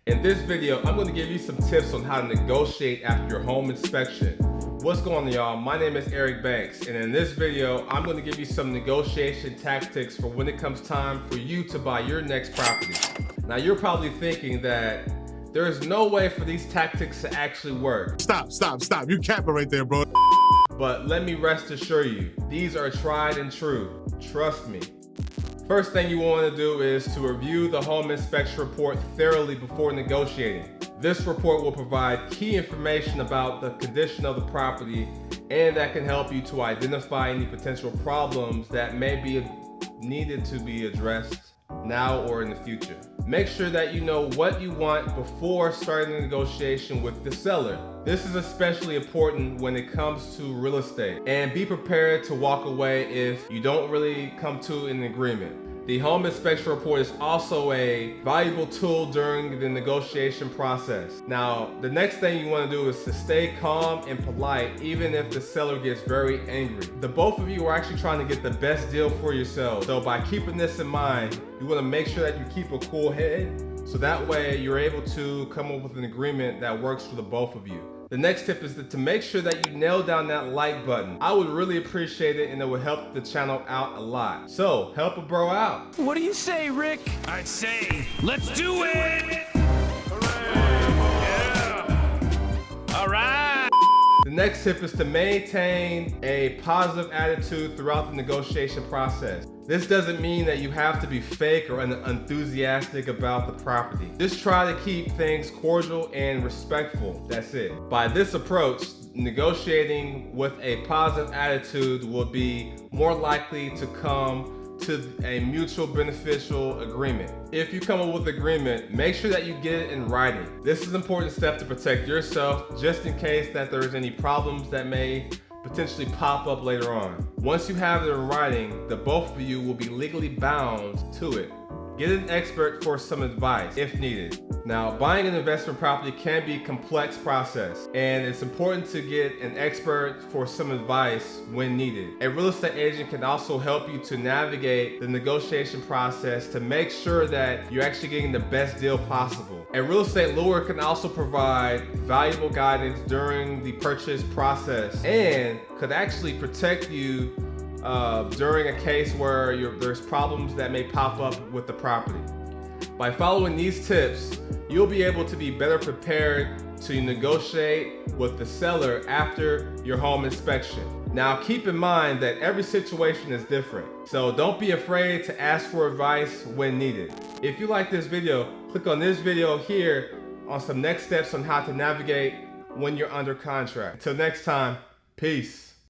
In this video, I'm going to give you some tips on how to negotiate after your home inspection. What's going on, y'all? My name is Eric Banks, and in this video, I'm going to give you some negotiation tactics for when it comes time for you to buy your next property. Now, you're probably thinking that there is no way for these tactics to actually work. Stop. You capping right there, bro. But let me rest assure you, these are tried and true. Trust me. First thing you want to do is to review the home inspection report thoroughly before negotiating. This report will provide key information about the condition of the property, and that can help you to identify any potential problems that may be needed to be addressed now or in the future. Make sure that you know what you want before starting the negotiation with the seller. This is especially important when it comes to real estate, and be prepared to walk away if you don't really come to an agreement. The home inspection report is also a valuable tool during the negotiation process. Now, the next thing you want to do is to stay calm and polite even if the seller gets very angry. The both of you are actually trying to get the best deal for yourselves. So by keeping this in mind, you want to make sure that you keep a cool head, so that way you're able to come up with an agreement that works for the both of you. The next tip is to make sure that you nail down that like button. I would really appreciate it, and it would help the channel out a lot. So help a bro out. What do you say, Rick? I say, let's do it! Yeah! All right! The next tip is to maintain a positive attitude throughout the negotiation process. This doesn't mean that you have to be fake or enthusiastic about the property. Just try to keep things cordial and respectful. That's it. By this approach, negotiating with a positive attitude will be more likely to come to a mutual beneficial agreement. If you come up with agreement, make sure that you get it in writing. This is an important step to protect yourself, just in case that there's any problems that may potentially pop up later on. Once you have it in writing, the both of you will be legally bound to it. Get an expert for some advice if needed. Now, buying an investment property can be a complex process, and it's important to get an expert for some advice when needed. A real estate agent can also help you to navigate the negotiation process to make sure that you're actually getting the best deal possible. A real estate lawyer can also provide valuable guidance during the purchase process and could actually protect you during a case where there's problems that may pop up with the property. By following these tips, you'll be able to be better prepared to negotiate with the seller after your home inspection. Now, keep in mind that every situation is different, so don't be afraid to ask for advice when needed. If you like this video, click on this video here on some next steps on how to navigate when you're under contract. Until next time, peace.